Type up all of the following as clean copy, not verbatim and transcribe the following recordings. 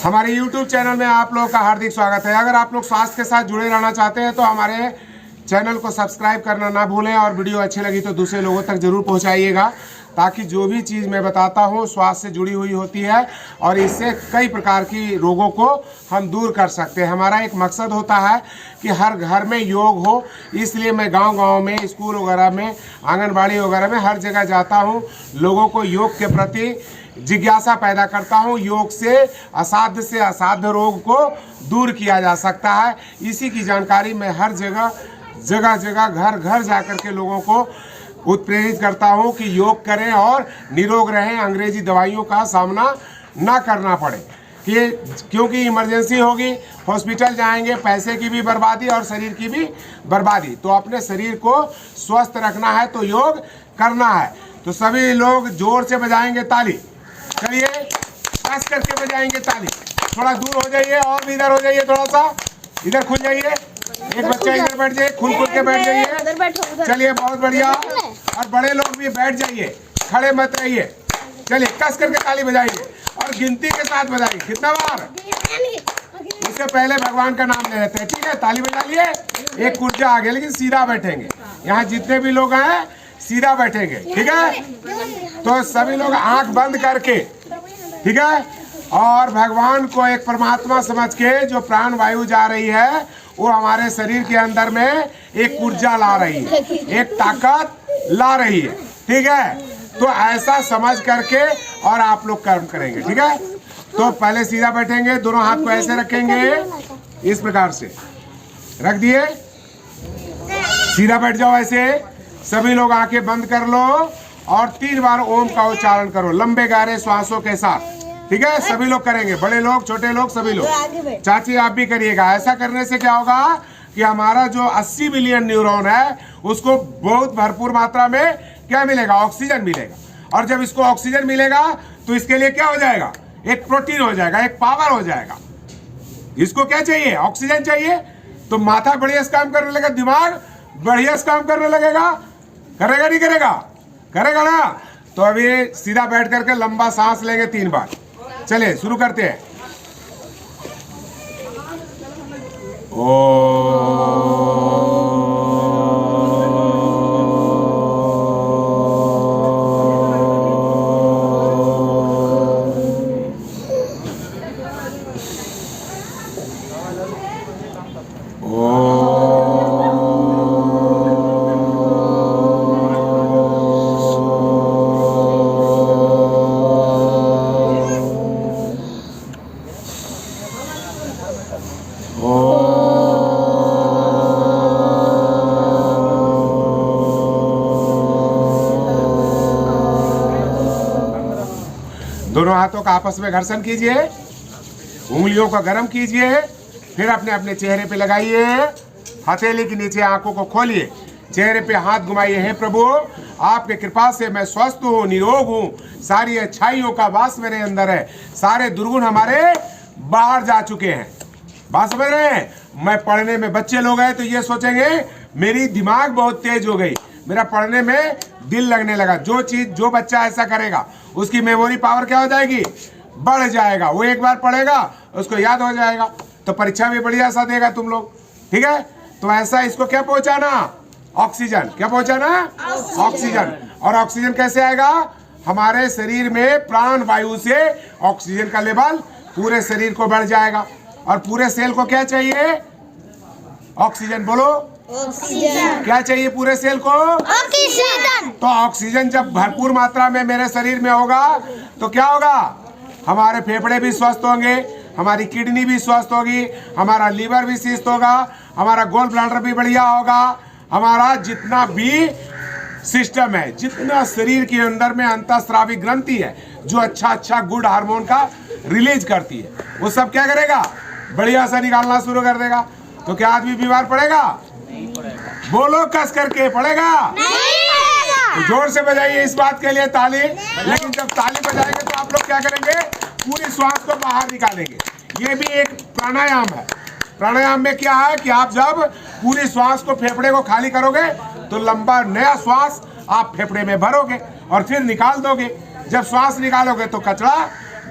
हमारे YouTube channel में आप लोगों का हार्दिक स्वागत है। अगर आप लोग स्वास्थ्य के साथ जुड़े रहना चाहते हैं तो हमारे चैनल को सब्सक्राइब करना ना भूलें और वीडियो अच्छी लगी तो दूसरे लोगों तक ज़रूर पहुंचाइएगा, ताकि जो भी चीज़ मैं बताता हूं स्वास्थ्य से जुड़ी हुई होती है और इससे कई प्रकार की रोगों को हम दूर कर सकते हैं। हमारा एक मकसद होता है कि हर घर में योग हो, इसलिए मैं गांव-गांव में, स्कूल वगैरह में, आंगनबाड़ी वगैरह में हर जगह जाता हूं, लोगों को योग के प्रति जिज्ञासा पैदा करता हूं। योग से असाध्य रोग को दूर किया जा सकता है। इसी की जानकारी मैं हर जगह घर घर जाकर के लोगों को उत्प्रेरित करता हूं कि योग करें और निरोग रहें, अंग्रेजी दवाइयों का सामना ना करना पड़े। क्योंकि इमरजेंसी होगी, हॉस्पिटल जाएंगे, पैसे की भी बर्बादी और शरीर की भी बर्बादी। तो अपने शरीर को स्वस्थ रखना है तो योग करना है। तो सभी लोग जोर से बजाएंगे ताली। चलिए कस करके बजाएंगे ताली। थोड़ा दूर हो जाइए और भी इधर हो जाइए, थोड़ा सा इधर खुल जाइए। एक बच्चा इधर बैठ जाइए, खुल के बैठ जाइए। चलिए बहुत बढ़िया। और बड़े लोग भी बैठ जाइए, खड़े मत रहिए। चलिए कस करके ताली बजाइए और गिनती के साथ बजाइए। कितना बार? उससे पहले भगवान का नाम ले लेते हैं, ठीक है? ताली बजा लिए। एक कुर्जा आ गया, लेकिन सीधा बैठेंगे। यहाँ जितने भी लोग हैं सीधा बैठेंगे, ठीक है? तो सभी लोग आंख बंद करके, ठीक है, और भगवान को एक परमात्मा समझ के जो प्राण वायु जा रही है वो हमारे शरीर के अंदर में एक ऊर्जा ला रही है, एक ताकत ला रही है, ठीक है? तो ऐसा समझ करके और आप लोग कर्म करेंगे, ठीक है? तो पहले सीधा बैठेंगे, दोनों हाथ को ऐसे रखेंगे, इस प्रकार से रख दिए। सीधा बैठ जाओ ऐसे। सभी लोग आंखें बंद कर लो और 3 बार ओम का उच्चारण करो लंबे गहरे श्वासों के साथ, ठीक है? सभी लोग करेंगे, बड़े लोग, छोटे लोग, सभी लोग। चाची आप भी करिएगा। ऐसा करने से क्या होगा कि हमारा जो 80 बिलियन न्यूरॉन है उसको बहुत भरपूर मात्रा में क्या मिलेगा? ऑक्सीजन मिलेगा। और जब इसको ऑक्सीजन मिलेगा तो इसके लिए क्या हो जाएगा? एक प्रोटीन हो जाएगा, एक पावर हो जाएगा। इसको क्या चाहिए? ऑक्सीजन चाहिए। तो माथा बढ़िया से काम करने लगेगा, दिमाग बढ़िया से काम करने लगेगा। करेगा नहीं करेगा? करेगा ना? तो अभी सीधा बैठ करके लंबा सांस लेंगे 3 बार। चलिए शुरू करते हैं। दोनों हाथों का आपस में घर्षण कीजिए, उंगलियों को गर्म कीजिए, फिर अपने अपने चेहरे पे लगाइए। हथेली के नीचे आंखों को खोलिए, चेहरे पे हाथ घुमाइए। हे प्रभु, आपके कृपा से मैं स्वस्थ हूँ, निरोग हूँ, सारी अच्छाइयों का वास मेरे अंदर है, सारे दुर्गुण हमारे बाहर जा चुके हैं। बात समझ रहे हैं? मैं पढ़ने में, बच्चे लोग हैं तो ये सोचेंगे मेरी दिमाग बहुत तेज हो गई, मेरा पढ़ने में दिल लगने लगा। जो बच्चा ऐसा करेगा उसकी मेमोरी पावर क्या हो जाएगी? बढ़ जाएगा। वो एक बार पढ़ेगा उसको याद हो जाएगा, तो परीक्षा भी बढ़िया सा देगा तुम लोग, ठीक है? तो ऐसा इसको क्या पहुंचाना? ऑक्सीजन। क्या पहुंचाना? ऑक्सीजन। और ऑक्सीजन कैसे आएगा? हमारे शरीर में प्राण वायु से ऑक्सीजन का लेवल पूरे शरीर को बढ़ जाएगा। और पूरे सेल को क्या चाहिए? ऑक्सीजन। बोलो ऑक्सीजन। क्या चाहिए पूरे सेल को? ऑक्सीजन। तो ऑक्सीजन जब भरपूर मात्रा में मेरे शरीर में होगा तो क्या होगा? हमारे फेफड़े भी स्वस्थ होंगे, हमारी किडनी भी स्वस्थ होगी, हमारा लीवर भी स्वस्थ होगा, हमारा गोल ब्लैडर भी बढ़िया होगा, हमारा जितना भी सिस्टम है, जितना शरीर के अंदर में अंतःस्रावी ग्रंथि है जो अच्छा गुड हार्मोन का रिलीज करती है, वो सब क्या करेगा? बढ़िया सा निकालना शुरू कर देगा। तो क्या आदमी बीमार पड़ेगा? बोलो कस करके, पड़ेगा? तो जोर से बजाइए इस बात के लिए ताली। लेकिन जब ताली बजाएंगे तो आप लोग क्या करेंगे? पूरी श्वास को बाहर निकालेंगे। ये भी एक प्राणायाम है। प्राणायाम में क्या है कि आप जब पूरी श्वास को, फेफड़े को खाली करोगे तो लंबा नया श्वास आप फेफड़े में भरोगे और फिर निकाल दोगे। जब श्वास निकालोगे तो कचरा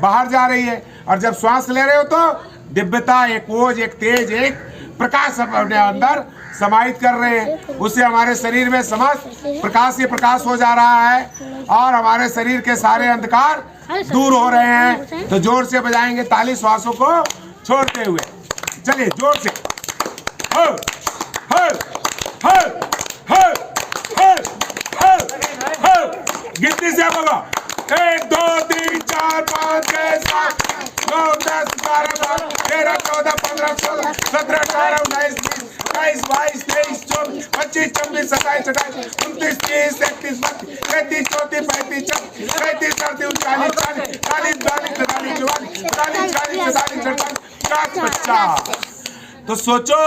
बाहर जा रही है। और जब श्वास ले रहे हो तो दिव्यता, एक ओज, एक तेज, एक प्रकाश अपने अंदर समाहित कर रहे हैं। उससे हमारे शरीर में समस्त प्रकाश ही प्रकाश हो जा रहा है और हमारे शरीर के सारे अंधकार दूर हो रहे हैं। तो जोर से बजाएंगे ताली श्वासों को छोड़ते हुए। चलिए जोर से हर हर हर हर हर हर हर गिनती से बोलो 1 2 3 4 5 6 7 9 10 12 13 14 15 16 17 18 19 20 22 23 24 25 26 27 28 29 30 31 32 33 34 35 36 37 38 39 40 41 42 43 44 45 46 47 तो सोचो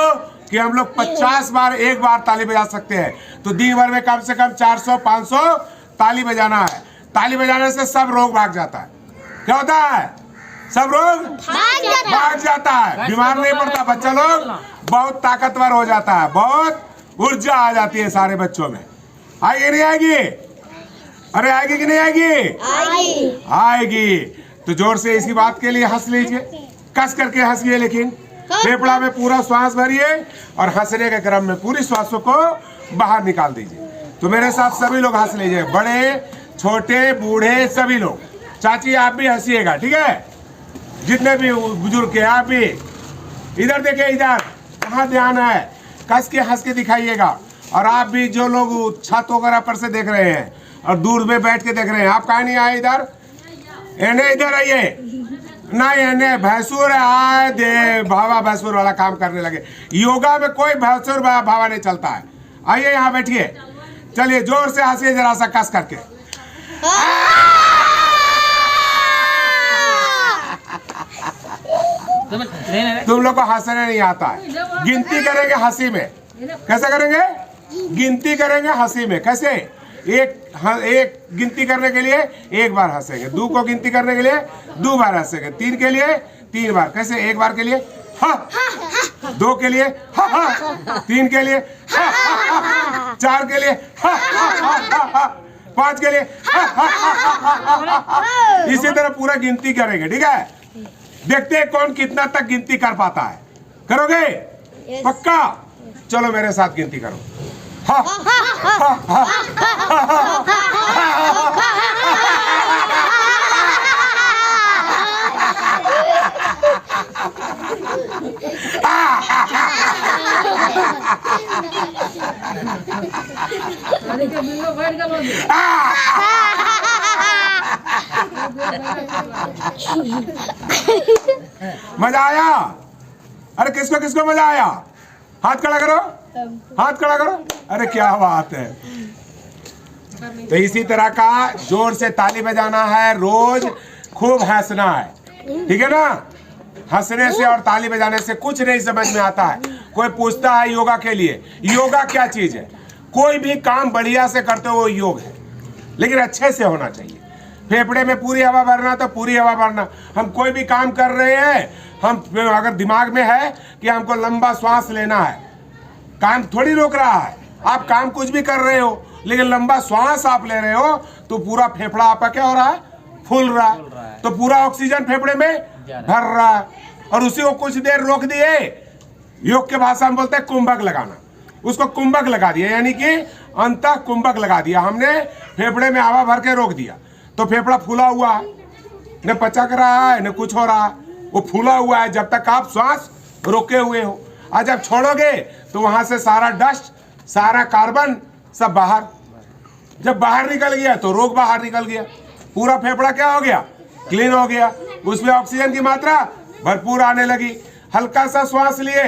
कि हम लोग 50 बार एक बार ताली बजा सकते हैं। तो दिन भर में कम से कम 400-500 ताली बजाना है। ताली बजाने से सब रोग भाग जाता है। क्या होता है? सब रोग भाग जाता है। बीमार नहीं पड़ता। बच्चा लोग बहुत ताकतवर हो जाता है। बहुत ऊर्जा आ जाती है सारे बच्चों में। आएगी नहीं आएगी? अरे आएगी कि नहीं आएगी? आएगी। तो जोर से इसी बात के लिए हंस लीजिए, कस करके हंसिए, लेकिन फेफड़ा में पूरा श्वास भरिए और हंसने के क्रम में पूरी श्वासों को बाहर निकाल दीजिए। तो मेरे साथ सभी लोग हंस लीजिए, बड़े छोटे बूढ़े सभी लोग। चाची आप भी हंसिएगा, ठीक है? जितने भी बुजुर्ग हैं आप भी इधर देखिए, इधर कहाँ ध्यान है, कस के हंस के दिखाइएगा। और आप भी जो लोग छत वगैरह पर से देख रहे हैं और दूर में बैठ के देख रहे हैं, आप कहाँ नहीं आए इधर? इधर आइए। नहीं भैंसुर आए दे भावा भैंसुर वाला काम करने लगे। योगा में कोई भैंसुर भावा नहीं चलता है। आइए यहाँ बैठिए। चलिए जोर से हंसिए जरा सा कस करके। तुम लोग को हंसने नहीं आता है। गिनती करेंगे हंसी में। कैसे करेंगे? गिनती करेंगे हंसी में। कैसे? एक गिनती करने के लिए एक बार हंसेंगे, 2 को गिनती करने के लिए 2 बार हंसेंगे, 3 के लिए 3 बार। कैसे? 1 बार के लिए हा, 2 के लिए हा, 3 के लिए हा, 4 के लिए हा, 5 के लिए हा। इसी तरह पूरा गिनती करेंगे, ठीक है? देखते हैं कौन कितना तक गिनती कर पाता है। करोगे? पक्का? चलो मेरे साथ गिनती करो। हा, हा, हा, मजा आया? अरे किसको किसको मजा आया? हाथ खड़ा करो, हाथ खड़ा करो। अरे क्या बात है। तो इसी तरह का जोर से ताली बजाना है, रोज खूब हंसना है, ठीक है ना? हंसने से और ताली बजाने से कुछ नहीं समझ में आता है। कोई पूछता है योगा के लिए, योगा क्या चीज है? कोई भी काम बढ़िया से करते हो वो योग है, लेकिन अच्छे से होना चाहिए। फेफड़े में पूरी हवा भरना तो पूरी हवा भरना। हम कोई भी काम कर रहे हैं, हम अगर दिमाग में है कि हमको लंबा श्वास लेना है, काम थोड़ी रोक रहा है। आप काम कुछ भी कर रहे हो, लेकिन लंबा श्वास आप ले रहे हो तो पूरा फेफड़ा आपका क्या हो रहा है? फूल रहा है। तो पूरा ऑक्सीजन फेफड़े में भर रहा है और उसी को कुछ देर रोक दिए। योग के भाषा में बोलते हैं कुंभक लगाना। उसको कुंभक लगा दिया, यानी कि अंतः कुंभक लगा दिया हमने। फेफड़े में हवा भर के रोक दिया तो फेफड़ा फूला हुआ है, न पचक रहा है न कुछ हो रहा है, वो फूला हुआ है जब तक आप श्वास रोके हुए हो। और जब छोड़ोगे तो वहां से सारा डस्ट, सारा कार्बन सब बाहर। जब बाहर निकल गया तो रोग बाहर निकल गया। पूरा फेफड़ा क्या हो गया? क्लीन हो गया। उसमें ऑक्सीजन की मात्रा भरपूर आने लगी। हल्का सा श्वास लिए,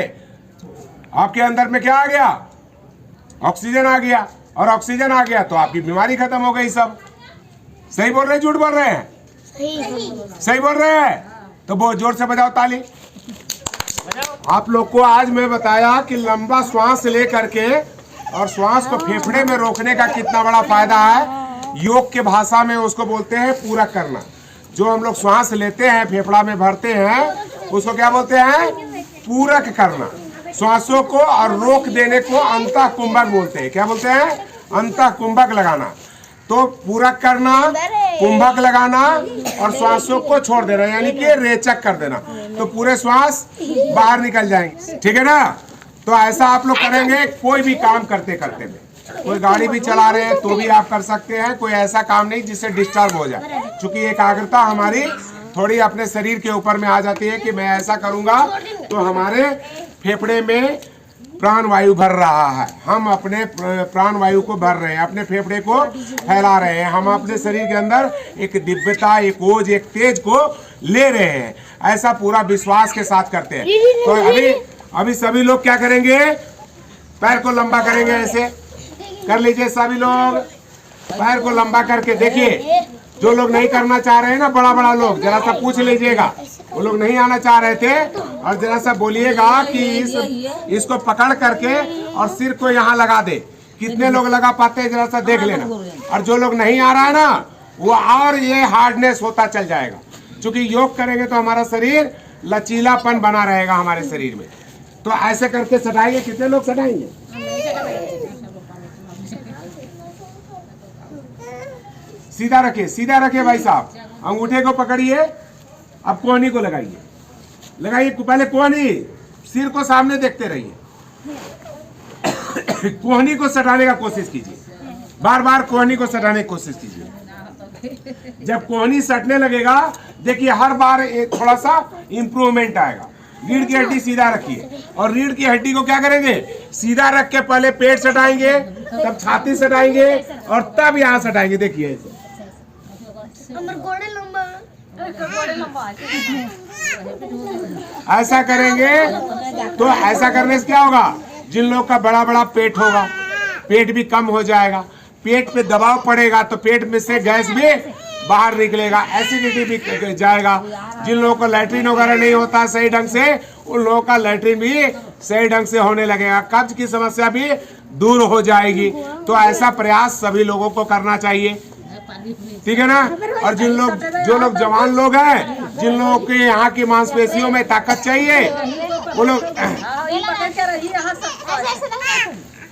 आपके अंदर में क्या आ गया? ऑक्सीजन आ गया। और ऑक्सीजन आ गया तो आपकी बीमारी खत्म हो गई सब। सही बोल रहे हैं झूठ बोल रहे हैं? सही बोल रहे हैं। तो बहुत जोर से बजाओ ताली। आप लोग को आज मैं बताया कि लंबा श्वास ले करके और श्वास को फेफड़े में रोकने का कितना बड़ा फायदा है। योग के भाषा में उसको बोलते हैं पूरक करना। जो हम लोग श्वास लेते हैं, फेफड़ा में भरते हैं, उसको क्या बोलते हैं? पूरक करना। श्वासों को और रोक देने को अंतः कुंभक बोलते हैं। क्या बोलते हैं? अंतः कुंभक लगाना। तो पूरा करना, कुंभक लगाना और श्वासों को छोड़ देना, यानी कि रेचक कर देना, तो पूरे श्वास बाहर निकल जाएंगे। ठीक है ना। तो ऐसा आप लोग करेंगे कोई भी काम करते करते में। कोई गाड़ी भी चला रहे हैं तो भी आप कर सकते हैं। कोई ऐसा काम नहीं जिससे डिस्टर्ब हो जाए, क्योंकि एकाग्रता हमारी थोड़ी अपने शरीर के ऊपर में आ जाती है कि मैं ऐसा करूंगा तो हमारे फेफड़े में प्राण वायु भर रहा है, हम अपने प्राण वायु को भर रहे हैं, अपने फेफड़े को फैला रहे हैं, हम अपने शरीर के अंदर एक दिव्यता, एक ओज, एक तेज को ले रहे हैं। ऐसा पूरा विश्वास के साथ करते हैं। तो अभी सभी लोग क्या करेंगे, पैर को लंबा करेंगे, ऐसे कर लीजिए सभी लोग, पैर को लंबा करके देखिए। जो लोग नहीं करना चाह रहे हैं ना, बड़ा बड़ा लोग, जरा सा पूछ लीजिएगा, वो लोग नहीं आना चाह रहे थे, और जरा सा बोलिएगा कि इसको पकड़ करके और सिर को यहाँ लगा दे। कितने लोग लगा पाते हैं जरा सा देख लेना। और जो लोग नहीं आ रहा है ना, वो और ये हार्डनेस होता चल जाएगा, क्योंकि योग करेंगे तो हमारा शरीर लचीलापन बना रहेगा हमारे शरीर में। तो ऐसे करके सटाएंगे। कितने लोग सटाएंगे? सीधा रखिए, सीधा रखिए भाई साहब। अंगूठे को पकड़िए, अब कोहनी को लगाइए, लगाइए पहले कोहनी, सिर को सामने देखते रहिए। कोहनी को सटाने का कोशिश कीजिए, बार बार कोहनी को सटाने की कोशिश कीजिए। जब कोहनी सटने लगेगा, देखिए हर बार थोड़ा सा इंप्रूवमेंट आएगा। रीढ़ की हड्डी सीधा रखिए, और रीढ़ की हड्डी को क्या करेंगे, सीधा रख के पहले पेट सटाएंगे, तब छाती सटाएंगे, और तब यहाँ सटाएंगे। देखिए ऐसे ऐसा करेंगे। तो ऐसा करने से क्या होगा, जिन लोग का बड़ा बड़ा पेट होगा, पेट भी कम हो जाएगा, पेट पे दबाव पड़ेगा तो पेट में से गैस भी बाहर निकलेगा, एसिडिटी भी जाएगा। जिन लोगों को लैट्रिन वगैरह नहीं होता सही ढंग से, उन लोगों का लैट्रिन भी सही ढंग से होने लगेगा, कब्ज की समस्या भी दूर हो जाएगी। तो ऐसा प्रयास सभी लोगों को करना चाहिए। ठीक है ना। और जो लोग जवान लोग हैं, जिन लोगों के यहाँ की मांसपेशियों में ताकत चाहिए, वो लोग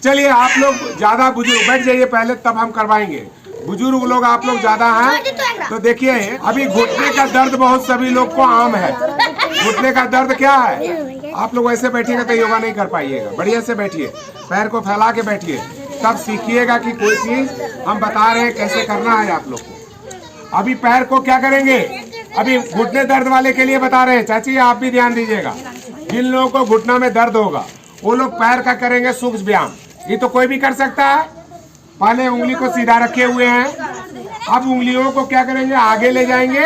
चलिए, आप लोग ज्यादा बुजुर्ग बैठ जाइए पहले, तब हम करवाएंगे। बुजुर्ग लोग आप लोग ज्यादा हैं, तो देखिए अभी घुटने का दर्द बहुत सभी लोग को आम है। घुटने का दर्द क्या है, आप लोग ऐसे बैठिएगा तो योगा नहीं कर पाइएगा। बढ़िया से बैठिए, पैर को फैला के बैठिए, तब सीखिएगा कि कोई चीज हम बता रहे हैं कैसे करना है आप लोग को। अभी पैर को क्या करेंगे, अभी घुटने दर्द वाले के लिए बता रहे हैं। चाची आप भी ध्यान दीजिएगा, जिन लोगों को घुटना में दर्द होगा वो लोग पैर का करेंगे सूक्ष्म व्यायाम। ये तो कोई भी कर सकता है। पहले उंगली को सीधा रखे हुए हैं, अब उंगलियों को क्या करेंगे, आगे ले जाएंगे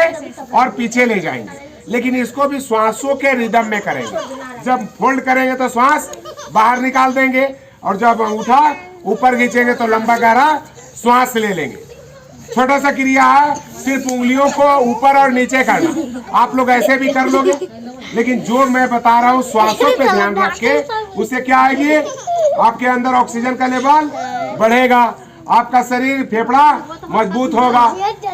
और पीछे ले जाएंगे, लेकिन इसको भी श्वासों के रिदम में करेंगे। जब फोल्ड करेंगे तो श्वास बाहर निकाल देंगे, और जब अंगूठा ऊपर खींचेंगे तो लंबा गहरा श्वास ले लेंगे। छोटा सा क्रिया है, सिर्फ उंगलियों को ऊपर और नीचे करना। आप लोग ऐसे भी कर लोगे, लेकिन जो मैं बता रहा हूँ श्वासों पे ध्यान रख के, उससे क्या आएगी, आपके अंदर ऑक्सीजन का लेवल बढ़ेगा, आपका शरीर फेफड़ा मजबूत होगा,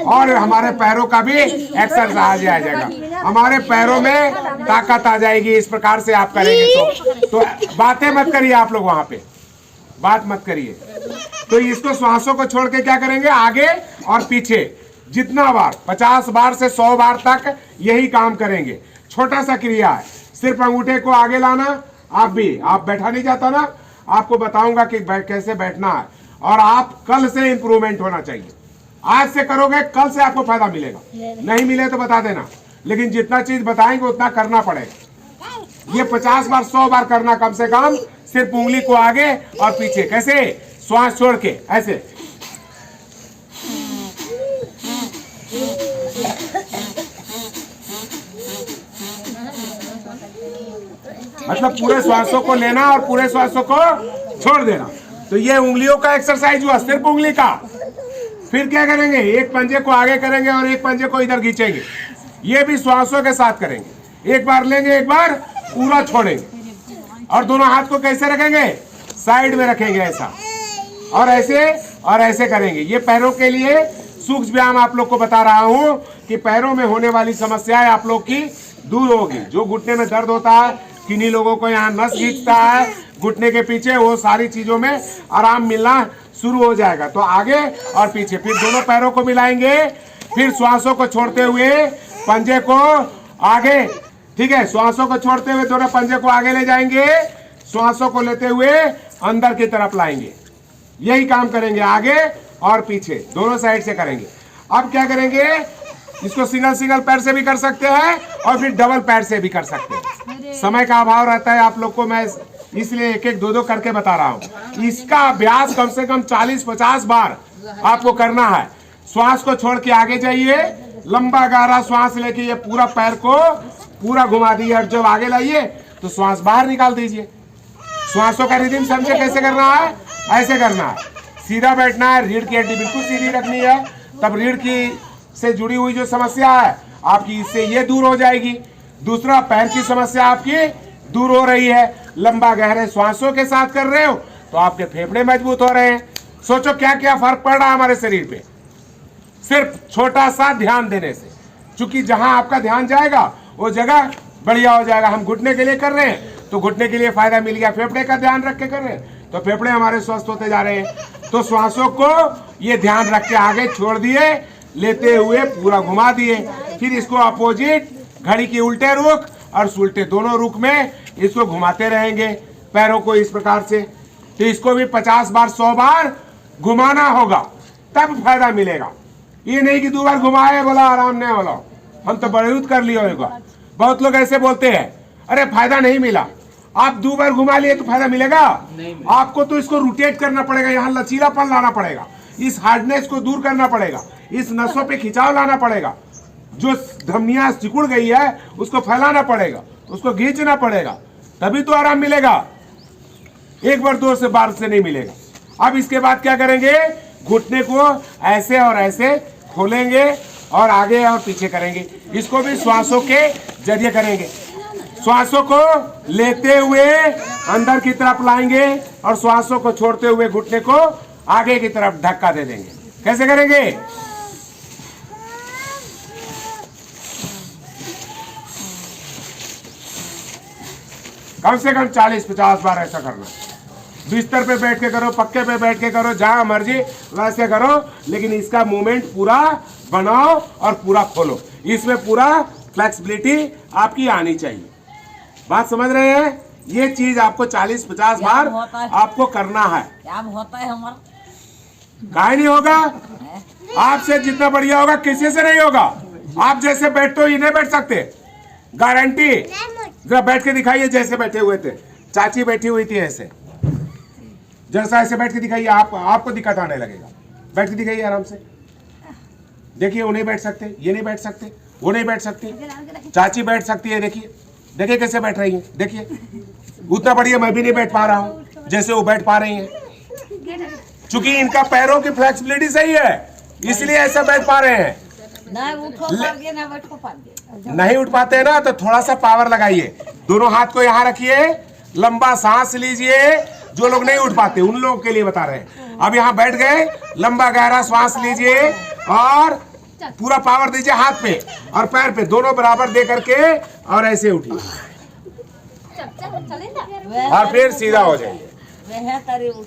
और हमारे पैरों का भी एक्सरसाइज आ जाएगा, हमारे पैरों में ताकत आ जाएगी। इस प्रकार से आप करेंगे तो बातें मत करिए, आप लोग वहां पे बात मत करिए। तो इसको श्वासों को छोड़ के क्या करेंगे, आगे और पीछे जितना बार, 50 बार से 100 बार तक यही काम करेंगे। छोटा सा क्रिया है, सिर्फ अंगूठे को आगे लाना। आप बैठा नहीं जाता ना, आपको बताऊंगा कि कैसे बैठना है, और आप कल से इंप्रूवमेंट होना चाहिए। आज से करोगे, कल से आपको फायदा मिलेगा, नहीं मिले तो बता देना, लेकिन जितना चीज बताएंगे उतना करना पड़ेगा। ये 50 बार 100 बार करना कम से कम, सिर्फ उंगली को आगे और पीछे। कैसे, श्वास छोड़ के ऐसे, मतलब पूरे श्वासों को लेना और पूरे श्वासों को छोड़ देना। तो ये उंगलियों का एक्सरसाइज हुआ, सिर्फ उंगली का। फिर क्या करेंगे, एक पंजे को आगे करेंगे और एक पंजे को इधर खींचेंगे। ये भी श्वासों के साथ करेंगे। एक बार लेंगे, एक बार पूरा छोड़ेंगे, और दोनों हाथ को कैसे रखेंगे, साइड में रखेंगे ऐसा, और ऐसे करेंगे। ये पैरों के लिए सूक्ष्म व्यायाम आप लोग को बता रहा हूँ कि पैरों में होने वाली समस्याएं आप लोग की दूर होगी। जो घुटने में दर्द होता है, किन्हीं लोगों को यहाँ नस खींचता है घुटने के पीछे, वो सारी चीजों में आराम मिलना शुरू हो जाएगा। तो आगे और पीछे, फिर दोनों पैरों को मिलाएंगे, फिर श्वासों को छोड़ते हुए पंजे को आगे, ठीक है, श्वासों को छोड़ते हुए दोनों पंजे को आगे ले जाएंगे, श्वासों को लेते हुए अंदर की तरफ लाएंगे। यही काम करेंगे, आगे और पीछे दोनों साइड से करेंगे। अब क्या करेंगे, इसको सिंगल सिंगल पैर से भी कर सकते हैं और फिर डबल पैर से भी कर सकते हैं। समय का अभाव रहता है आप लोग को, मैं इसलिए एक एक दो दो करके बता रहा हूँ। इसका अभ्यास कम से कम 40-50 बार आपको करना है। श्वास को छोड़ के आगे जाइए, लंबा गहरा श्वास लेके ये पूरा पैर को पूरा घुमा दिए और जब आगे लाइए तो श्वास बाहर निकाल दीजिए। श्वासों का रिदम समझे कैसे करना है, ऐसे करना है, सीधा बैठना है, रीढ़ की हड्डी बिल्कुल सीधी रखनी है, तब रीढ़ की से जुड़ी हुई जो समस्या है आपकी, इससे ये दूर हो जाएगी। दूसरा, पैर की समस्या आपकी दूर हो रही है। लंबा गहरे श्वासों के साथ कर रहे हो तो आपके फेफड़े मजबूत हो रहे हैं। सोचो क्या क्या फर्क पड़ रहा है हमारे शरीर पे, सिर्फ छोटा सा ध्यान देने से। क्योंकि जहां आपका ध्यान जाएगा वो जगह बढ़िया हो जाएगा। हम घुटने के लिए कर रहे हैं तो घुटने के लिए फायदा मिल गया, फेफड़े का ध्यान रख के कर रहे हैं तो फेफड़े हमारे स्वस्थ होते जा रहे हैं। तो श्वासों को ये ध्यान रख के आगे छोड़ दिए, लेते हुए पूरा घुमा दिए, फिर इसको अपोजिट घड़ी की उल्टे रुख और उल्टे दोनों रुख में इसको घुमाते रहेंगे पैरों को इस प्रकार से। तो इसको भी 50 बार 100 बार घुमाना होगा, तब फायदा मिलेगा। ये नहीं कि 2 बार घुमाए बोला आराम नहीं बोला, हम तो बहुत कर लिया होगा। बहुत लोग ऐसे बोलते हैं, अरे फायदा नहीं मिला। आप 2 बार घुमा लिए तो फायदा मिलेगा? आपको तो इसको रोटेट करना पड़ेगा, यहाँ लचीलापन लाना पड़ेगा, इस हार्डनेस को दूर करना पड़ेगा, इस नसों पे खिंचाव लाना पड़ेगा, जो धमनियां सिकुड़ गई है उसको फैलाना पड़ेगा, उसको खींचना पड़ेगा, तभी तो आराम मिलेगा। एक बार 2 बार से नहीं मिलेगा। अब इसके बाद क्या करेंगे, घुटने को ऐसे और ऐसे खोलेंगे और आगे और पीछे करेंगे। इसको भी श्वासों के जरिए करेंगे। श्वासों को लेते हुए अंदर की तरफ लाएंगे और श्वासों को छोड़ते हुए घुटने को आगे की तरफ धक्का दे देंगे। कैसे करेंगे, कम से कम 40-50 बार ऐसा करना। बिस्तर पे बैठ के करो, पक्के पे बैठ के करो, जहां मर्जी वैसे करो, लेकिन इसका मूवमेंट पूरा बनाओ और पूरा खोलो। इसमें पूरा फ्लेक्सिबिलिटी आपकी आनी चाहिए। बात समझ रहे हैं? ये चीज आपको 40-50 बार आपको करना है। क्या होता है हमारा, काहे नहीं होगा, आपसे जितना बढ़िया होगा किसी से नहीं होगा। आप जैसे बैठते हो ये नहीं बैठ सकते, गारंटी। जरा बैठ के दिखाइए, जैसे बैठे हुए थे, चाची बैठी हुई थी ऐसे, जैसा ऐसे बैठ के दिखाइए, आपको दिक्कत आने लगेगा। बैठ के दिखाइए आराम से, देखिए वो नहीं बैठ सकते, ये नहीं बैठ सकते, वो नहीं बैठ सकती, चाची बैठ सकती है। देखिए देखिए कैसे बैठ रही है, देखिए उतना बढ़िया मैं भी नहीं बैठ पा रहा हूँ जैसे वो बैठ पा रही है। चूंकि इनका पैरों की फ्लेक्सिबिलिटी सही है, इसलिए ऐसा बैठ पा रहे हैं। नहीं उठ पाते हैं ना, तो थोड़ा सा पावर लगाइए। दोनों हाथ को यहाँ रखिए, लंबा सांस लीजिए। जो लोग नहीं उठ पाते उन लोगों के लिए बता रहे हैं। अब यहाँ बैठ गए, लंबा गहरा श्वास लीजिए और पूरा पावर दीजिए हाथ पे और पैर पे, दोनों बराबर दे करके और ऐसे उठिए और फिर सीधा हो जाइए।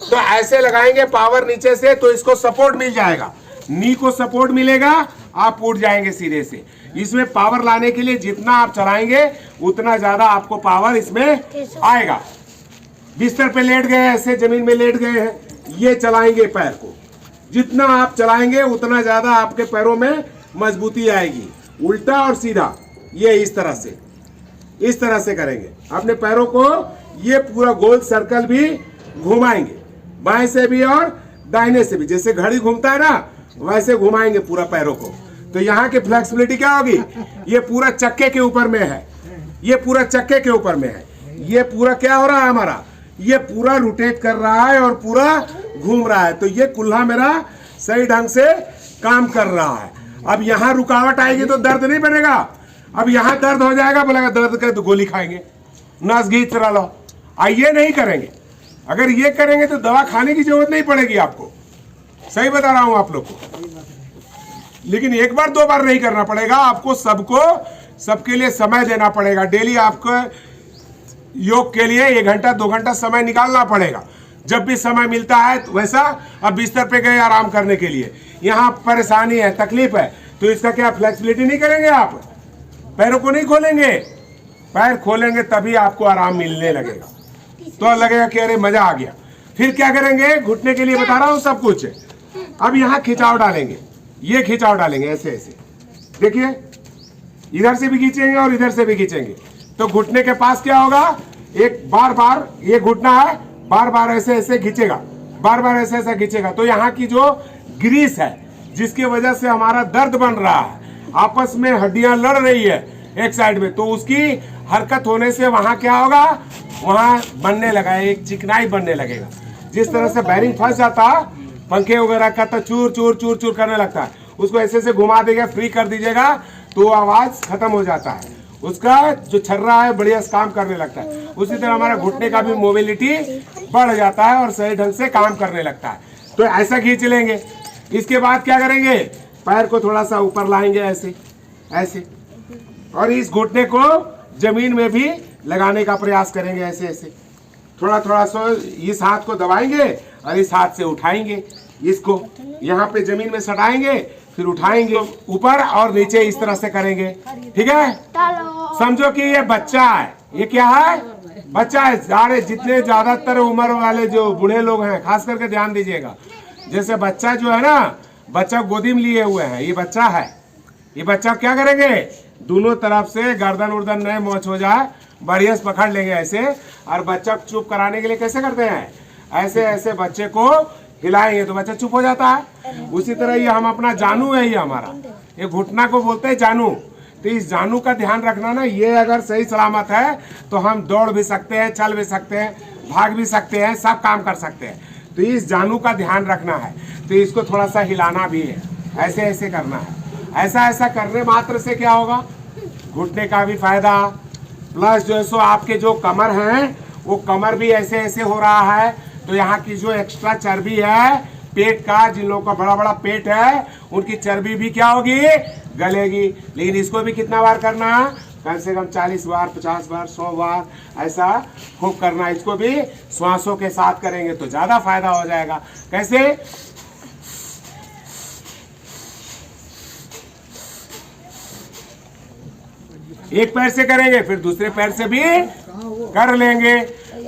तो ऐसे लगाएंगे पावर नीचे से, तो इसको सपोर्ट मिल जाएगा, नी को सपोर्ट मिलेगा, आप उठ जाएंगे सीधे से। इसमें पावर लाने के लिए जितना आप चलाएंगे उतना ज्यादा आपको पावर इसमें आएगा। बिस्तर पे लेट गए, ऐसे जमीन में लेट गए हैं, ये चलाएंगे पैर को, जितना आप चलाएंगे उतना ज्यादा आपके पैरों में मजबूती आएगी। उल्टा और सीधा, ये इस तरह से करेंगे। अपने पैरों को ये पूरा गोल सर्कल भी घुमाएंगे, बाएं से भी और दाहिने से भी, जैसे घड़ी घूमता है ना वैसे घुमाएंगे पूरा पैरों को। तो यहाँ की फ्लेक्सिबिलिटी क्या होगी, ये पूरा चक्के के ऊपर में है, ये पूरा चक्के के ऊपर में है, ये पूरा क्या हो रहा है हमारा, ये पूरा रोटेट कर रहा है और पूरा घूम रहा है। तो ये कुल्हा मेरा सही ढंग से काम कर रहा है। अब यहाँ रुकावट आएगी तो दर्द नहीं बनेगा। अब यहाँ दर्द हो जाएगा, बोलेगा दर्द करे तो गोली खाएंगे, नस घी चला लो। ये नहीं करेंगे। अगर ये करेंगे तो दवा खाने की जरूरत नहीं पड़ेगी आपको, सही बता रहा हूं आप लोग को। लेकिन 1 बार 2 बार नहीं करना पड़ेगा आपको, सबके लिए समय देना पड़ेगा। डेली आपको योग के लिए 1 घंटा 2 घंटा समय निकालना पड़ेगा, जब भी समय मिलता है तो वैसा अब बिस्तर पे गए आराम करने के लिए। यहाँ परेशानी है, तकलीफ है, तो इसका क्या फ्लेक्सिबिलिटी नहीं करेंगे आप? पैरों को नहीं खोलेंगे? पैर खोलेंगे तभी आपको आराम मिलने लगेगा, तो लगेगा कि अरे मजा आ गया। फिर क्या करेंगे? घुटने के लिए बता रहा हूँ सब कुछ। अब यहाँ खिंचाव डालेंगे, ये खिंचाव डालेंगे ऐसे ऐसे, देखिए इधर से भी खींचेंगे और इधर से भी खींचेंगे, तो घुटने के पास क्या होगा? एक बार बार ये घुटना है, बार बार ऐसे ऐसे खींचेगा, बार बार ऐसे ऐसे खींचेगा, तो यहाँ की जो ग्रीस है जिसकी वजह से हमारा दर्द बन रहा है, आपस में हड्डियां लड़ रही है एक साइड में, तो उसकी हरकत होने से वहां क्या होगा? वहां बनने लगा, एक चिकनाई बनने लगेगा। जिस तरह से बैरिंग फंस जाता पंखे वगैरह का तो चूर चूर चूर चूर करने लगता है, उसको ऐसे ऐसे घुमा देगा, फ्री कर दीजिएगा तो आवाज खत्म हो जाता है, उसका जो छर्रा है बढ़िया काम करने लगता है। उसी तरह हमारा घुटने का भी मोबिलिटी बढ़ जाता है और सही ढंग से काम करने लगता है। तो ऐसा खींच लेंगे। इसके बाद क्या करेंगे? पैर को थोड़ा सा ऊपर लाएंगे ऐसे ऐसे, और इस घुटने को जमीन में भी लगाने का प्रयास करेंगे ऐसे ऐसे, थोड़ा थोड़ा सा इस हाथ को दबाएंगे और इस हाथ से उठाएंगे, इसको यहाँ पे जमीन में सटाएंगे, फिर उठाएंगे ऊपर और नीचे इस तरह से करेंगे। ठीक है? समझो कि ये बच्चा है, ये क्या है? बच्चा है। सारे जितने ज्यादातर उम्र वाले जो बूढ़े लोग हैं खास करके ध्यान दीजिएगा, जैसे बच्चा जो है ना, बच्चा गोदी में लिए हुए हैं, ये बच्चा है। ये बच्चा क्या करेंगे? दोनों तरफ से गर्दन उर्दन नए मोच हो जाए बढ़िया से पकड़ लेंगे ऐसे, और बच्चा चुप कराने के लिए कैसे करते हैं? ऐसे ऐसे बच्चे को हिलाएंगे तो बच्चा चुप हो जाता है। उसी तरह ये हम अपना जानू है, ये हमारा ये घुटना को बोलते हैं जानू। तो इस जानू का ध्यान रखना ना, ये अगर सही सलामत है तो हम दौड़ भी सकते हैं, चल भी सकते हैं, भाग भी सकते हैं, सब काम कर सकते हैं। तो इस जानू का ध्यान रखना है, तो इसको थोड़ा सा हिलाना भी है, ऐसे ऐसे करना है। ऐसा ऐसा करने मात्र से क्या होगा? घुटने का भी फायदा, प्लस जो है सो आपके जो कमर हैं वो कमर भी ऐसे ऐसे हो रहा है, तो यहाँ की जो एक्स्ट्रा चर्बी है पेट का, जिन लोगों का बड़ा बड़ा पेट है उनकी चर्बी भी क्या होगी? गलेगी। लेकिन इसको भी कितना बार करना? कम से कम 40 बार, 50 बार, 100 बार, ऐसा खूब करना। इसको भी श्वासों के साथ करेंगे तो ज्यादा फायदा हो जाएगा। कैसे? एक पैर से करेंगे, फिर दूसरे पैर से भी कर लेंगे।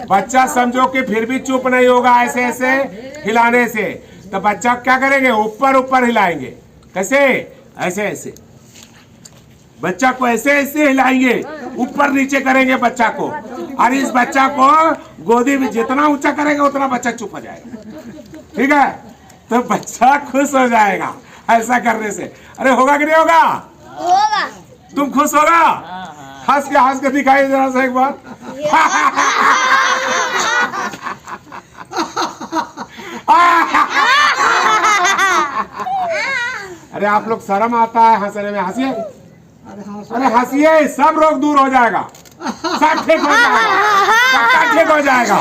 बच्चा समझो कि फिर भी चुप नहीं होगा ऐसे ऐसे हिलाने से, तो बच्चा क्या करेंगे? ऊपर ऊपर हिलाएंगे। कैसे? ऐसे ऐसे बच्चा को ऐसे ऐसे हिलाएंगे, ऊपर नीचे करेंगे बच्चा को, और इस बच्चा को गोदी में जितना ऊंचा करेंगे उतना बच्चा चुप हो जाएगा। ठीक है? तो बच्चा खुश हो जाएगा ऐसा करने से। अरे होगा कि नहीं होगा? होगा। तुम खुश होगा? हंस के दिखाई जरा सा एक बार। अरे आप लोग शर्म आता है हंसने में, हंसिए। अरे हंसिए, सब रोग दूर हो जाएगा, सब ठीक हो जाएगा, सबका ठीक हो जाएगा।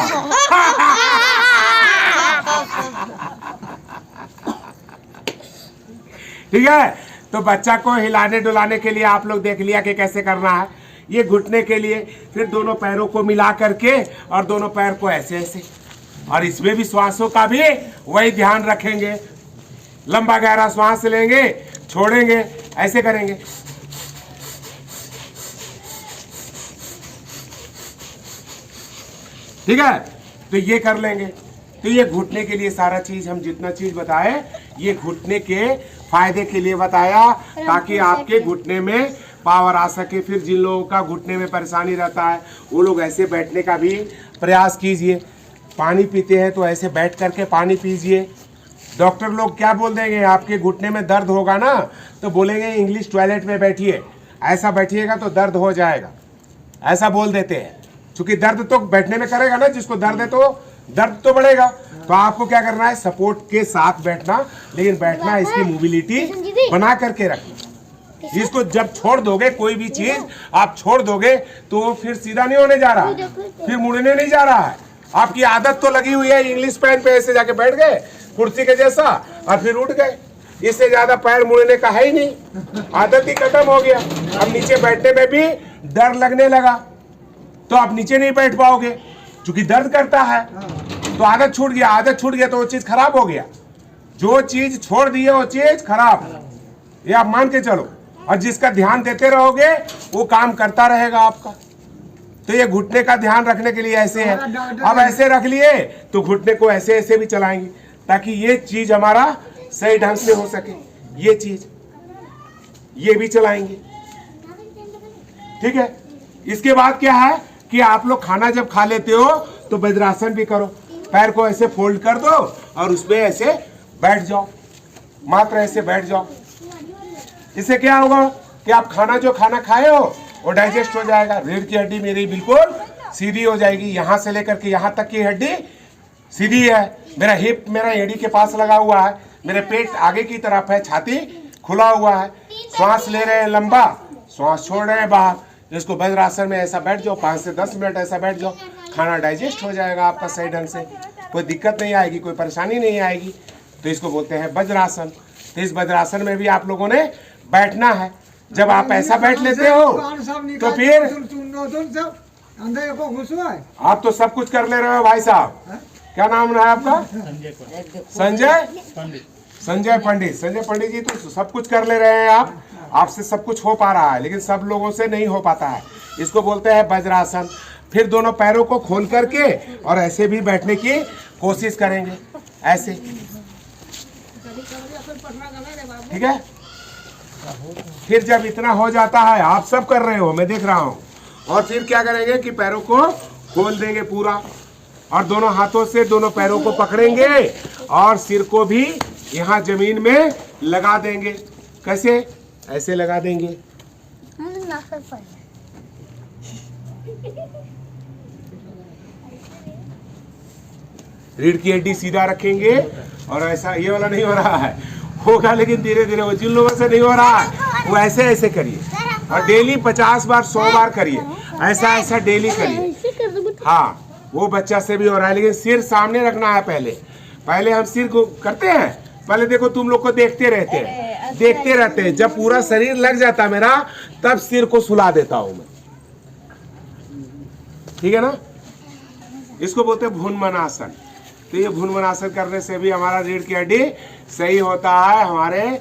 ठीक है? तो बच्चा को हिलाने डुलाने के लिए आप लोग देख लिया कि कैसे करना है। ये घुटने के लिए फिर दोनों पैरों को मिला करके और दोनों पैर को ऐसे ऐसे, और इसमें भी श्वासों का भी वही ध्यान रखेंगे। लंबा गहरा श्वास लेंगे, छोड़ेंगे, ऐसे करेंगे। ठीक है? तो ये कर लेंगे। तो ये घुटने के लिए सारा चीज, हम जितना चीज बताए ये घुटने के फायदे के लिए बताया, ताकि आपके घुटने में पावर आ सके। फिर जिन लोगों का घुटने में परेशानी रहता है वो लोग ऐसे बैठने का भी प्रयास कीजिए। पानी पीते हैं तो ऐसे बैठ करके पानी पीजिए। डॉक्टर लोग क्या बोल देंगे? आपके घुटने में दर्द होगा ना तो बोलेंगे इंग्लिश टॉयलेट में बैठिए, ऐसा बैठिएगा तो दर्द हो जाएगा, ऐसा बोल देते हैं। क्योंकि दर्द तो बैठने में करेगा ना, जिसको दर्द है तो दर्द तो बढ़ेगा। तो आपको क्या करना है? सपोर्ट के साथ बैठना, लेकिन बैठना इसकी मोबिलिटी बना करके रखना। इसको जब छोड़ दोगे, कोई भी चीज आप छोड़ दोगे तो फिर सीधा नहीं होने जा रहा, फिर मुड़ने नहीं जा रहा है। आपकी आदत तो लगी हुई है, इंग्लिश पैन पे ऐसे जाके बैठ गए कुर्सी के जैसा और फिर उठ गए, इससे ज्यादा पैर मुड़ने का है ही नहीं, आदत ही खत्म हो गया। अब नीचे बैठने में भी डर लगने लगा, तो आप नीचे नहीं बैठ पाओगे क्योंकि दर्द करता है। तो आदत छूट गया, आदत छूट गया तो वो चीज खराब हो गया। जो चीज छोड़ दी है वो चीज खराब, ये आप मान के चलो। और जिसका ध्यान देते रहोगे वो काम करता रहेगा आपका। तो ये घुटने का ध्यान रखने के लिए ऐसे है। अब ऐसे रख लिए तो घुटने को ऐसे ऐसे भी चलाएंगे ताकि ये चीज हमारा सही ढंग से हो सके। ये चीज ये भी चलाएंगे, ठीक है। इसके बाद क्या है कि आप लोग खाना जब खा लेते हो तो वज्रासन भी करो। पैर को ऐसे फोल्ड कर दो और उसमें ऐसे बैठ जाओ, मात्र ऐसे बैठ जाओ। इससे क्या होगा कि आप खाना जो खाना खाए हो वो डाइजेस्ट हो जाएगा। रीढ़ की हड्डी मेरी बिल्कुल सीधी हो जाएगी। यहाँ से लेकर के यहाँ तक की हड्डी सीधी है। मेरा हिप मेरा एड़ी के पास लगा हुआ है, मेरे पेट आगे की तरफ है, छाती खुला हुआ है। श्वास ले रहे हैं लंबा, श्वास छोड़ रहे हैं बाहर। इसको वज्रासन में ऐसा बैठ जाओ, 5 से 10 मिनट ऐसा बैठ जाओ, खाना डाइजेस्ट हो जाएगा आपका सही ढंग से, कोई दिक्कत नहीं आएगी, कोई परेशानी नहीं आएगी। तो इसको बोलते हैं वज्रासन। तो इस वज्रासन में भी आप लोगों ने बैठना है। जब आप ऐसा बैठ लेते हो तो फिर आप तो सब कुछ कर ले रहे हो भाई साहब। क्या नाम है आपका? संजय पंडित। संजय पंडित जी तो सब कुछ कर ले रहे हैं आप, आपसे सब कुछ हो पा रहा है, लेकिन सब लोगों से नहीं हो पाता है। इसको बोलते हैं वज्रासन। फिर दोनों पैरों को खोल करके और ऐसे भी बैठने की कोशिश करेंगे, ऐसे, ठीक है। फिर जब इतना हो जाता है, आप सब कर रहे हो, मैं देख रहा हूं, और फिर क्या करेंगे कि पैरों को खोल देंगे पूरा और दोनों हाथों से दोनों पैरों को पकड़ेंगे और सिर को भी यहाँ जमीन में लगा देंगे। कैसे? ऐसे लगा देंगे। रीढ़ की हड्डी सीधा रखेंगे और ऐसा, ये वाला नहीं हो रहा है, होगा लेकिन धीरे धीरे। वो जिन लोगों से नहीं हो रहा है वो ऐसे ऐसे करिए और डेली 50 बार 100 बार करिए, ऐसा ऐसा डेली करिए। हाँ, वो बच्चा से भी हो रहा है, लेकिन सिर सामने रखना है। पहले हम सिर को करते हैं, पहले देखो तुम लोग को देखते रहते हैं। जब पूरा शरीर लग जाता मेरा तब सिर को सुला देता हूं मैं, ठीक है ना। इसको बोलते हैं भ्रूमरासन। तो ये भ्रूमरासन करने से भी हमारा रीढ़ की हड्डी सही होता है, हमारे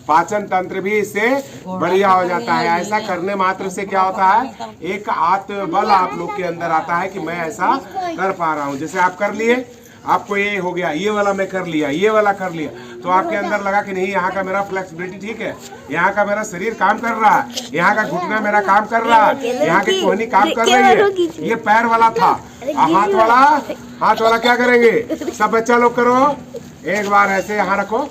पाचन तंत्र भी इससे बढ़िया हो जाता है। ऐसा करने मात्र से क्या होता है, एक आत्मबल आप लोग के अंदर आता है कि मैं ऐसा कर पा रहा हूँ। जैसे आप कर लिए, आपको ये हो गया, ये वाला मैं कर लिया, ये वाला कर लिया, तो आपके अंदर लगा कि नहीं, यहाँ का मेरा फ्लेक्सिबिलिटी ठीक है, यहाँ का मेरा शरीर काम कर रहा है, यहाँ का घुटना मेरा काम कर रहा है, यहाँ की कोहनी काम कर रही है। ये पैर वाला था, हाथ वाला क्या करेंगे? सब बच्चा लोग करो, एक बार ऐसे यहाँ रखो,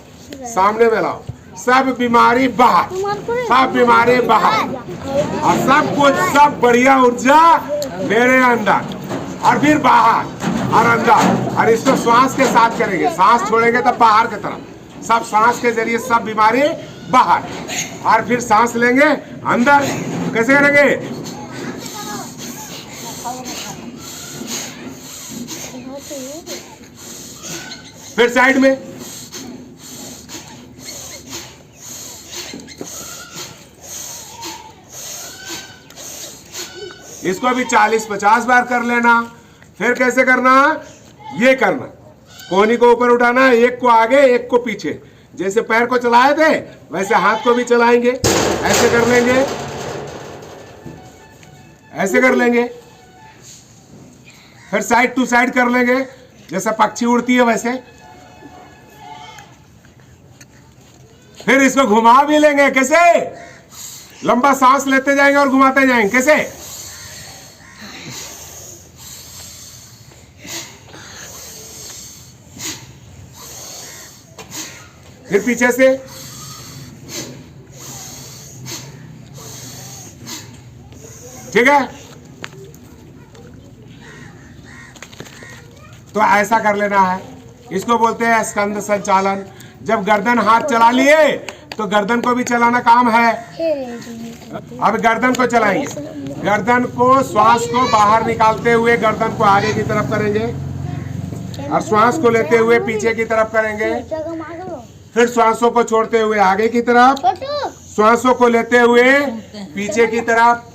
सामने में लाओ, सब बीमारी बाहर, सब बीमारी बाहर, और सब कुछ, सब बढ़िया ऊर्जा मेरे अंदर, और फिर बाहर और अंदर। और इसको श्वास के साथ करेंगे, सांस छोड़ेंगे तब बाहर की तरफ, सब सांस के जरिए सब बीमारी बाहर, और फिर सांस लेंगे अंदर। कैसे करेंगे? फिर साइड में, इसको भी 40-50 बार कर लेना। फिर कैसे करना? ये करना, कोहनी को ऊपर उठाना, एक को आगे एक को पीछे। जैसे पैर को चलाए थे वैसे हाथ को भी चलाएंगे, ऐसे कर लेंगे, ऐसे कर लेंगे। फिर साइड टू साइड कर लेंगे, जैसे पक्षी उड़ती है वैसे। फिर इसको घुमा भी लेंगे। कैसे? लंबा सांस लेते जाएंगे और घुमाते जाएंगे। कैसे? फिर पीछे से, ठीक है। तो ऐसा कर लेना है। इसको बोलते हैं स्कंद संचालन। जब गर्दन हाथ चला लिए तो गर्दन को भी चलाना काम है। अब गर्दन को चलाएंगे, गर्दन को, श्वास को बाहर निकालते हुए गर्दन को आगे की तरफ करेंगे और श्वास को लेते हुए पीछे की तरफ करेंगे। फिर श्वासों को छोड़ते हुए आगे की तरफ, श्वासों को लेते हुए पीछे की तरफ।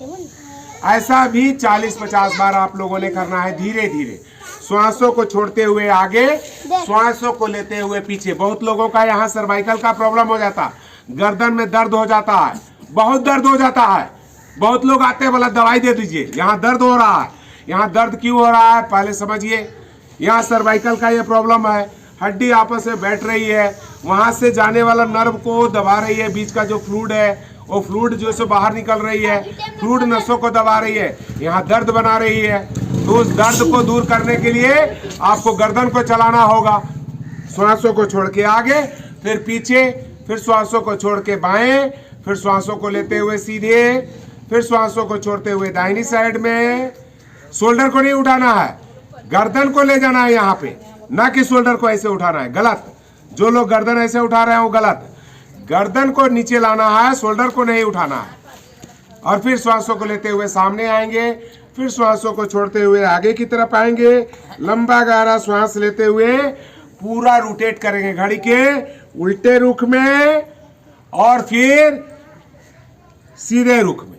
ऐसा भी 40-50 बार आप लोगों ने करना है, धीरे धीरे। श्वासों को छोड़ते हुए आगे, श्वासों को लेते हुए पीछे। बहुत लोगों का यहाँ सर्वाइकल का प्रॉब्लम हो जाता है, गर्दन में दर्द हो जाता है, बहुत दर्द हो जाता है। बहुत लोग आते हैं, बोला दवाई दे दीजिए, यहाँ दर्द हो रहा है। यहाँ दर्द क्यों हो रहा है पहले समझिए। यहाँ सर्वाइकल का ये प्रॉब्लम है, हड्डी आपस में बैठ रही है, वहाँ से जाने वाला नर्व को दबा रही है, बीच का जो फ्लूइड है वो फ्लूइड जो से बाहर निकल रही है, फ्लूइड नसों को दबा रही है, यहाँ दर्द बना रही है। तो उस दर्द को दूर करने के लिए आपको गर्दन को चलाना होगा। श्वासों को छोड़ के आगे, फिर पीछे, फिर श्वासों को छोड़ के बाएं, फिर श्वासों को लेते हुए सीधे, फिर श्वासों को छोड़ते हुए दाहिनी साइड में। शोल्डर को नहीं उठाना है, गर्दन को ले जाना है यहाँ पे, ना कि शोल्डर को ऐसे उठाना है, गलत। जो लोग गर्दन ऐसे उठा रहे हैं वो गलत। गर्दन को नीचे लाना है, शोल्डर को नहीं उठाना है। और फिर श्वासों को लेते हुए सामने आएंगे, फिर श्वासों को छोड़ते हुए आगे की तरफ आएंगे, लंबा गहरा श्वास लेते हुए पूरा रोटेट करेंगे घड़ी के उल्टे रुख में और फिर सीधे रुख में,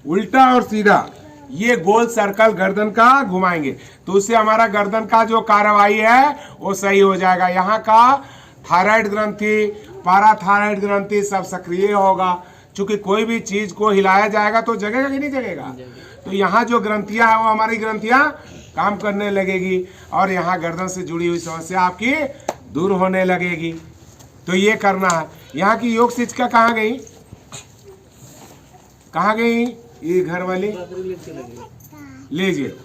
उल्टा और सीधा, ये गोल सर्कल गर्दन का घुमाएंगे। तो उससे हमारा गर्दन का जो कार्रवाई है वो सही हो जाएगा। यहाँ का थायराइड ग्रंथि, पैराथायराइड ग्रंथि सब सक्रिय होगा। क्योंकि कोई भी चीज को हिलाया जाएगा तो जगेगा कि नहीं जगेगा। तो यहाँ जो ग्रंथियां हैं वो हमारी ग्रंथियां काम करने लगेगी और यहाँ गर्दन से जुड़ी हुई समस्या आपकी दूर होने लगेगी। तो ये करना है। यहाँ की योग शिक्षिका कहाँ गई, कहाँ गई ये घर वाली? लीजिए,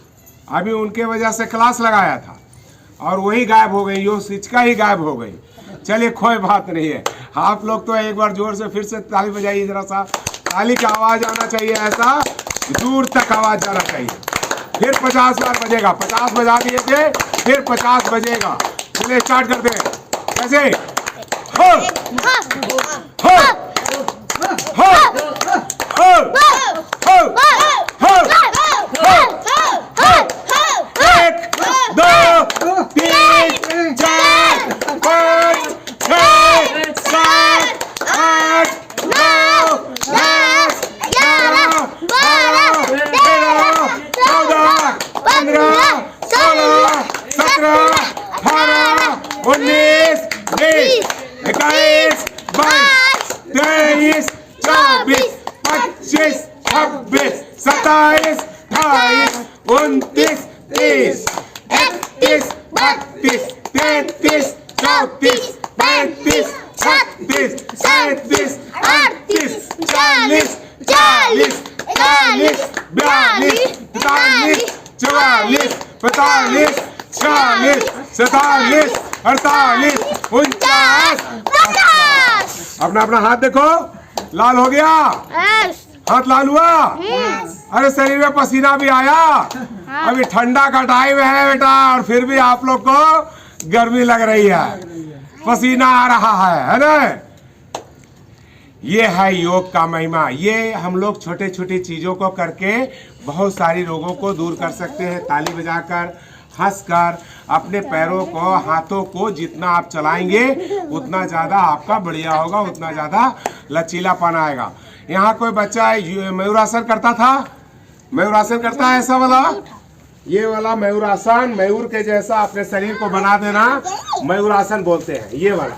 अभी उनके वजह से क्लास लगाया था और वही गायब हो गई, योग शिक्षिका ही गायब हो गई। चलिए कोई बात नहीं है। आप लोग तो एक बार जोर से फिर से ताली बजाइए, जरा सा ताली की आवाज आना चाहिए, ऐसा दूर तक आवाज जाना चाहिए। फिर 50 बार बजेगा, 50 बजा दिए थे, फिर 50 बजेगा। चलिए स्टार्ट करते हैं। कैसे? हो हो हो हो हो हो एक, दो, तीन, चार, पाँच, छः, सात, आठ, 9, 10, 11, 12, 13, 14, 15, 16, 17, 18, 19, 20, 21, 22, 23, 24, 25, 26, 27, 28, 29, 30, 31, 32, 33, 34, 35, 36, 37, 38, 40, 41, 42, 43, 44, 45, 46, 47, 48, 49, 50। अपना अपना हाथ देखो, लाल हो गया, हाथ लाल हुआ। अरे शरीर में पसीना भी आया। अभी ठंडा का टाइम है बेटा और फिर भी आप लोग को गर्मी लग रही है, पसीना आ रहा है ना। ये है योग का महिमा। ये हम लोग छोटे छोटे चीजों को करके बहुत सारी रोगों को दूर कर सकते हैं। ताली बजाकर, हंसकर, अपने पैरों को, हाथों को जितना आप चलाएंगे उतना ज्यादा आपका बढ़िया होगा, उतना ज्यादा लचीलापन आएगा। यहाँ कोई बच्चा मयूरासन करता था, मयूरासन करता है ऐसा वाला, ये वाला मयूरासन, मयूर के जैसा अपने शरीर को बना देना, मयूरासन बोलते हैं ये वाला।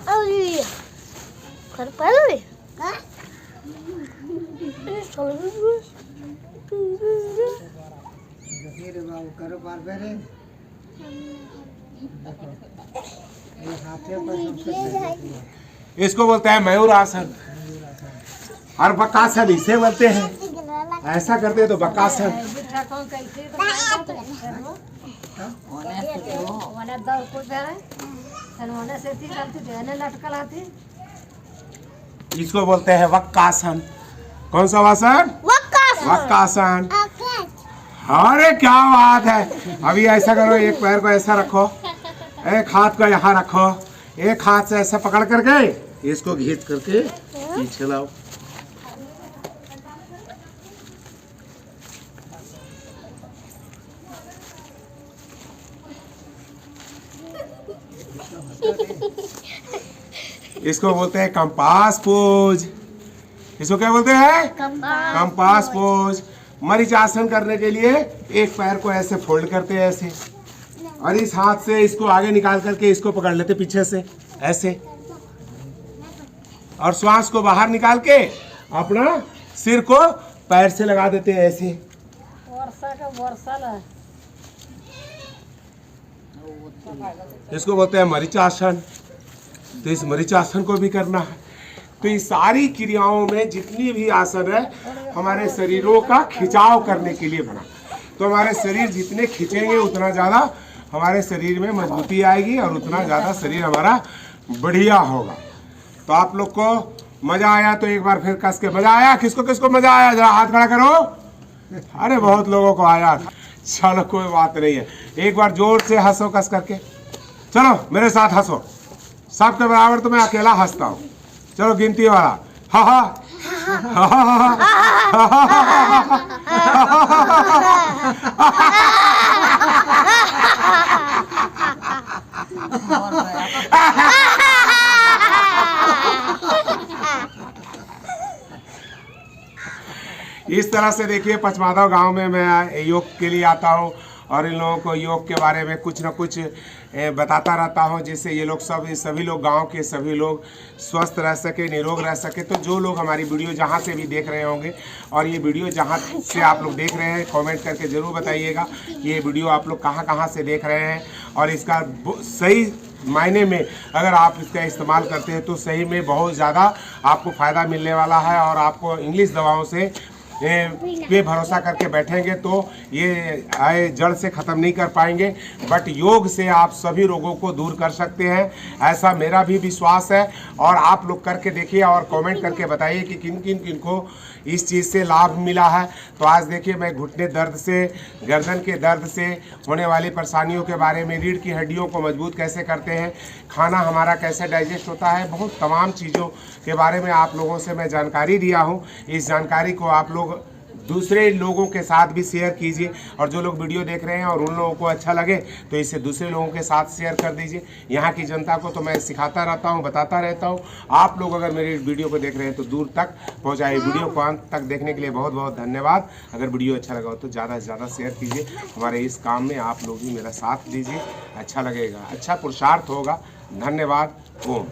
इसको बोलते हैं मयूरासन और बकासन इसे बोलते हैं। ऐसा करते हैं तो बकासन। इसको बोलते हैं वक्कासन। कौन सा आसन? वक्कासन। अरे क्या बात है। अभी ऐसा करो, एक पैर को ऐसा रखो, एक हाथ को यहाँ रखो, एक हाथ से ऐसा पकड़ करके इसको घींच करके पीछे लाओ। इसको बोलते हैं कंपास पोज। इसको क्या बोलते हैं? Compass pose. मरीच आसन करने के लिए एक पैर को ऐसे फोल्ड करते हैं ऐसे, और इस हाथ से इसको आगे निकाल करके इसको पकड़ लेते पीछे से ऐसे, और श्वास को बाहर निकाल के अपना सिर को पैर से लगा देते हैं ऐसे। इसको बोलते हैं मरीचासन। तो इस मरीचासन को भी करना है। तो इस सारी क्रियाओं में जितनी भी आसन है हमारे शरीरों का खिंचाव करने के लिए बना। तो हमारे शरीर जितने खिंचेंगे उतना ज़्यादा हमारे शरीर में मजबूती आएगी और उतना ज़्यादा शरीर हमारा बढ़िया होगा। तो आप लोग को मजा आया तो एक बार फिर कस के मजा आया। किसको किसको मजा आया जरा हाथ खड़ा करो। अरे बहुत लोगों को आया। चलो कोई बात नहीं है, एक बार जोर से हंसो कस करके। चलो मेरे साथ हंसो, सबके बराबर तो मैं अकेला हंसता हूँ। चलो गिनती वाला, हा हा इस तरह से देखिए पचमाधव गांव में मैं योग के लिए आता हूँ और इन लोगों को योग के बारे में कुछ न कुछ बताता रहता हूँ, जिससे ये लोग सभी लोग गांव के सभी लोग स्वस्थ रह सके, निरोग रह सके। तो जो लोग हमारी वीडियो जहाँ से भी देख रहे होंगे और ये वीडियो जहाँ से आप लोग देख रहे हैं कमेंट करके ज़रूर बताइएगा कि ये वीडियो आप लोग कहाँ से देख रहे हैं। और इसका सही मायने में अगर आप इसका इस्तेमाल करते हैं तो सही में बहुत ज़्यादा आपको फ़ायदा मिलने वाला है। और आपको इंग्लिश दवाओं से पे भरोसा करके बैठेंगे तो ये आए जड़ से ख़त्म नहीं कर पाएंगे, बट योग से आप सभी रोगों को दूर कर सकते हैं, ऐसा मेरा भी विश्वास है। और आप लोग करके देखिए और कमेंट करके बताइए कि किन किन को इस चीज़ से लाभ मिला है। तो आज देखिए मैं घुटने दर्द से, गर्दन के दर्द से होने वाली परेशानियों के बारे में, रीढ़ की हड्डियों को मजबूत कैसे करते हैं, खाना हमारा कैसे डाइजेस्ट होता है, बहुत तमाम चीज़ों के बारे में आप लोगों से मैं जानकारी दिया हूँ। इस जानकारी को आप लोग दूसरे लोगों के साथ भी शेयर कीजिए। और जो लोग वीडियो देख रहे हैं और उन लोगों को अच्छा लगे तो इसे दूसरे लोगों के साथ शेयर कर दीजिए। यहाँ की जनता को तो मैं सिखाता रहता हूँ, बताता रहता हूँ। आप लोग अगर मेरी वीडियो को देख रहे हैं तो दूर तक पहुँचाइए। वीडियो को अंत तक देखने के लिए बहुत बहुत धन्यवाद। अगर वीडियो अच्छा लगा हो तो ज़्यादा से ज़्यादा शेयर कीजिए। हमारे इस काम में आप लोग भी मेरा साथ दीजिए, अच्छा लगेगा, अच्छा पुरुषार्थ होगा। धन्यवाद। ओम।